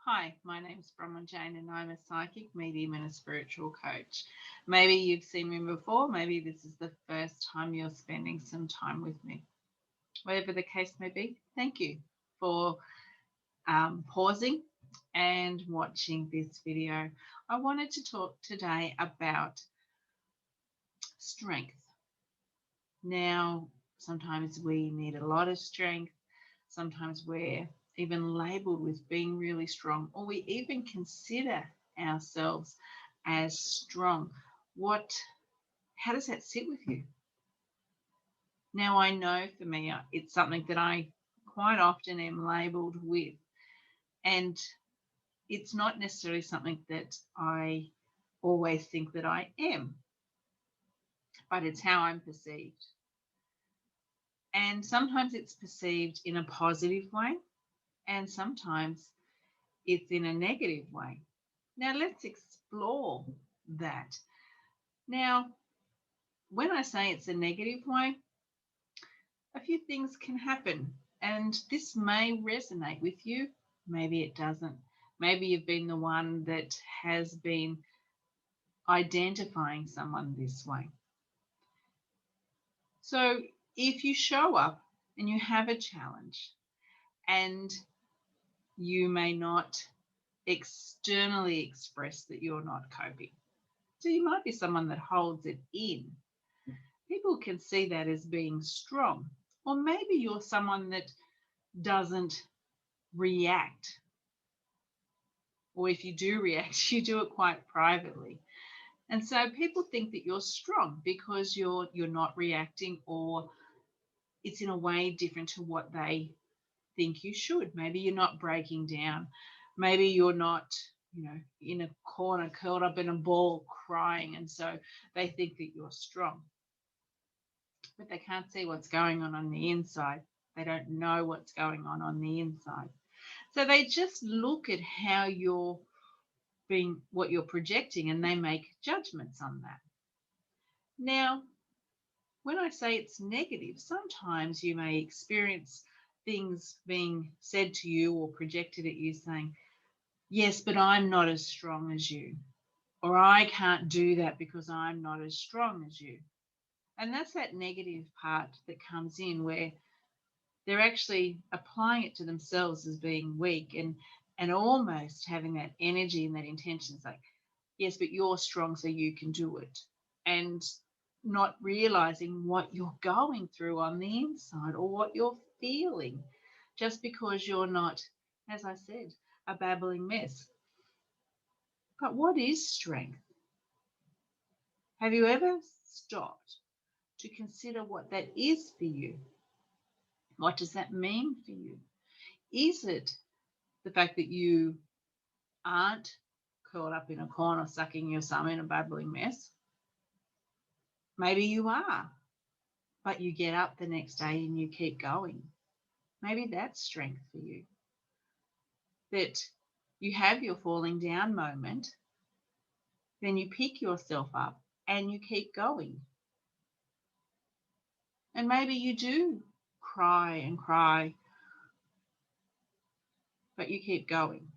Hi, my name's Bronwyn Jane and I'm a psychic medium and a spiritual coach. Maybe you've seen me before, maybe this is the first time you're spending some time with me. Whatever the case may be, thank you for pausing and watching this video. I wanted to talk today about strength. Now, sometimes we need a lot of strength, sometimes we're even labeled with being really strong, or we even consider ourselves as strong. How does that sit with you? Now, I know for me, it's something that I quite often am labeled with, and it's not necessarily something that I always think that I am, but it's how I'm perceived. And sometimes it's perceived in a positive way, and sometimes it's in a negative way. Now, let's explore that. Now, when I say it's a negative way, a few things can happen, and this may resonate with you. Maybe it doesn't. Maybe you've been the one that has been identifying someone this way. So, if you show up and you have a challenge and you may not externally express that you're not coping, so you might be someone that holds it in. People can see that as being strong. Or maybe you're someone that doesn't react. Or if you do react, you do it quite privately. And so people think that you're strong because you're not reacting, or it's in a way different to what they think you should. Maybe you're not breaking down. Maybe you're not, in a corner curled up in a ball crying, and so they think that you're strong. But they can't see what's going on the inside. They don't know what's going on the inside. So they just look at how you're what you're projecting, and they make judgments on that. Now, when I say it's negative, sometimes you may experience things being said to you or projected at you saying, yes, but I'm not as strong as you, or I can't do that because I'm not as strong as you. And that's that negative part that comes in, where they're actually applying it to themselves as being weak, and almost having that energy and that intention. It's like, yes, but you're strong, so you can do it. And not realizing what you're going through on the inside or what you're feeling, just because you're not, as I said, a babbling mess. But what is strength? Have you ever stopped to consider what that is for you? What does that mean for you? Is it the fact that you aren't curled up in a corner sucking your thumb in a babbling mess? Maybe you are, but you get up the next day and you keep going. Maybe that's strength for you. That you have your falling down moment, then you pick yourself up and you keep going. And maybe you do cry and cry, but you keep going.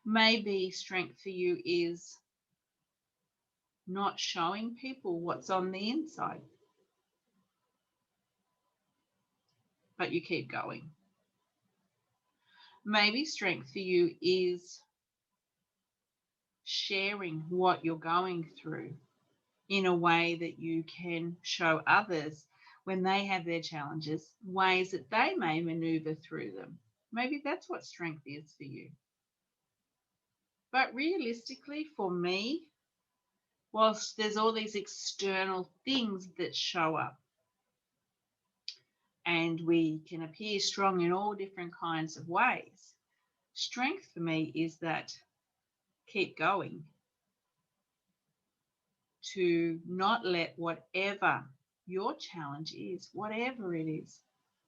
Maybe strength for you is not showing people what's on the inside, but you keep going. Maybe strength for you is sharing what you're going through in a way that you can show others when they have their challenges, ways that they may maneuver through them. Maybe that's what strength is for you. But realistically, for me, whilst there's all these external things that show up, and we can appear strong in all different kinds of ways, strength for me is that keep going, to not let whatever your challenge is, whatever it is.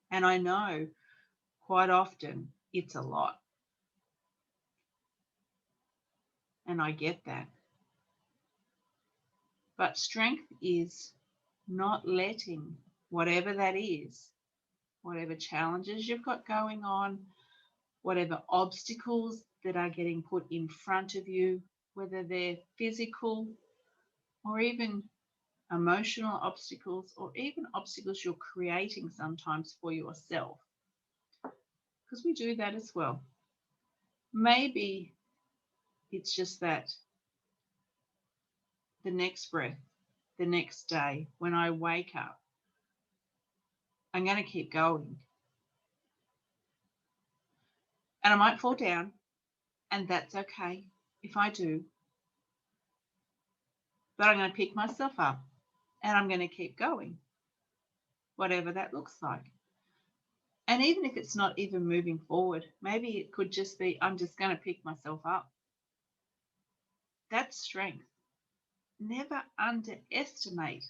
And I know quite often it's a lot. And I get that. But strength is not letting whatever that is, whatever challenges you've got going on, whatever obstacles that are getting put in front of you, whether they're physical or even emotional obstacles, or even obstacles you're creating sometimes for yourself, because we do that as well. Maybe it's just that the next breath, the next day, when I wake up, I'm going to keep going. And I might fall down, and that's okay if I do. But I'm going to pick myself up and I'm going to keep going, whatever that looks like. And even if it's not even moving forward, maybe it could just be, I'm just going to pick myself up. That's strength. Never underestimate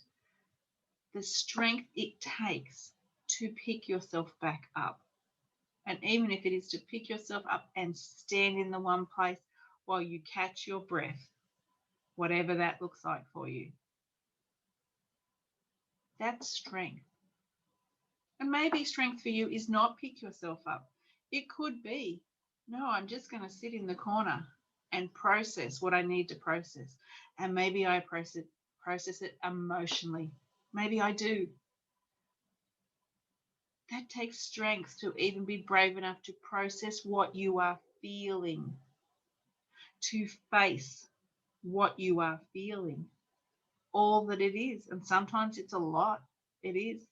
the strength it takes to pick yourself back up. And even if it is to pick yourself up and stand in the one place while you catch your breath, whatever that looks like for you, that's strength. And maybe strength for you is not pick yourself up. It could be, no, I'm just going to sit in the corner and process what I need to process. And maybe I process it emotionally. Maybe I do. That takes strength to even be brave enough to process what you are feeling, to face what you are feeling, all that it is. And sometimes it's a lot. It is.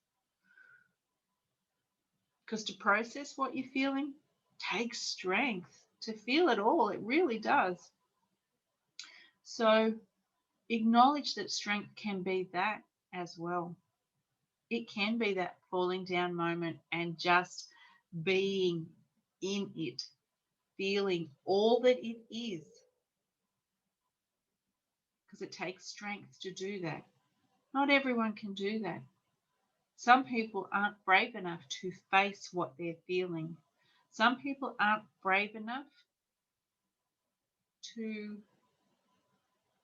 Because to process what you're feeling takes strength to feel it all. It really does. So acknowledge that strength can be that as well. It can be that falling down moment and just being in it, feeling all that it is. Because it takes strength to do that. Not everyone can do that. Some people aren't brave enough to face what they're feeling. Some people aren't brave enough to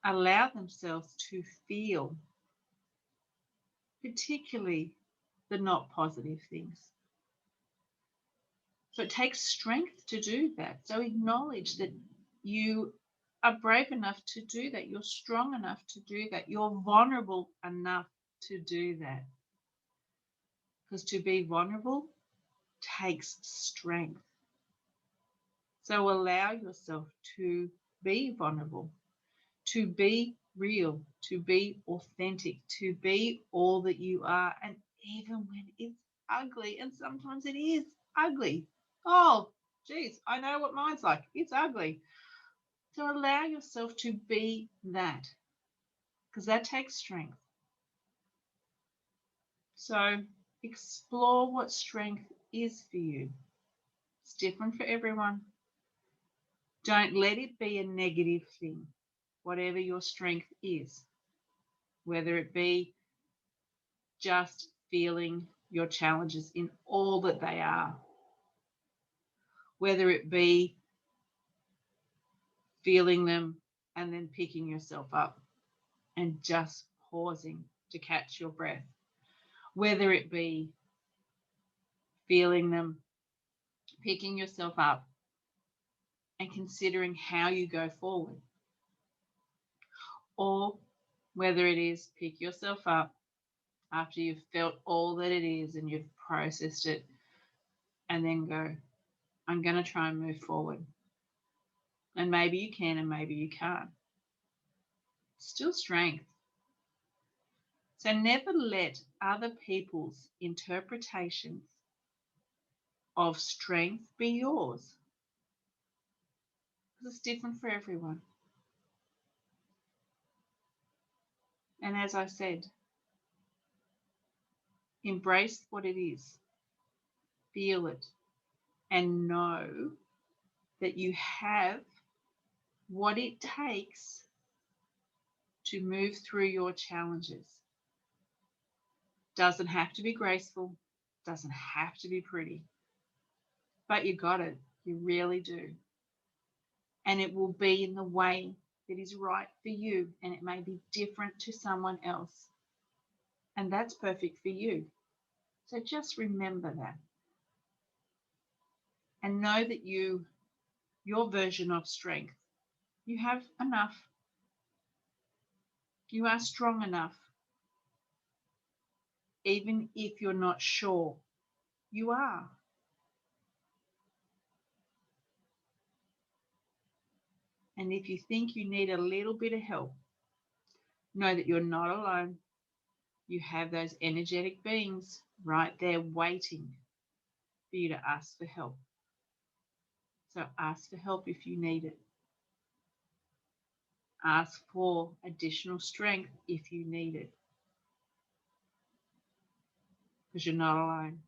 allow themselves to feel, particularly the not positive things. So it takes strength to do that. So acknowledge that you are brave enough to do that. You're strong enough to do that. You're vulnerable enough to do that. Because to be vulnerable takes strength. So allow yourself to be vulnerable, to be real, to be authentic, to be all that you are. And even when it's ugly, and sometimes it is ugly. Oh, geez, I know what mine's like. It's ugly. So allow yourself to be that, because that takes strength. So explore what strength is for you. It's different for everyone. Don't let it be a negative thing, whatever your strength is, whether it be just feeling your challenges in all that they are, whether it be feeling them and then picking yourself up and just pausing to catch your breath, whether it be feeling them, picking yourself up and considering how you go forward, or whether it is pick yourself up after you've felt all that it is and you've processed it, and then go, I'm going to try and move forward. And maybe you can and maybe you can't. Still strength. So never let other people's interpretations of strength be yours, because it's different for everyone. And as I said, embrace what it is, feel it, and know that you have what it takes to move through your challenges. Doesn't have to be graceful, doesn't have to be pretty, but you got it. You really do. And it will be in the way that is right for you, and it may be different to someone else. And that's perfect for you. So just remember that. and know that your version of strength, you have enough. You are strong enough. Even if you're not sure, you are. And if you think you need a little bit of help, know that you're not alone. You have those energetic beings right there waiting for you to ask for help. So ask for help if you need it. Ask for additional strength if you need it. Because you're not alone.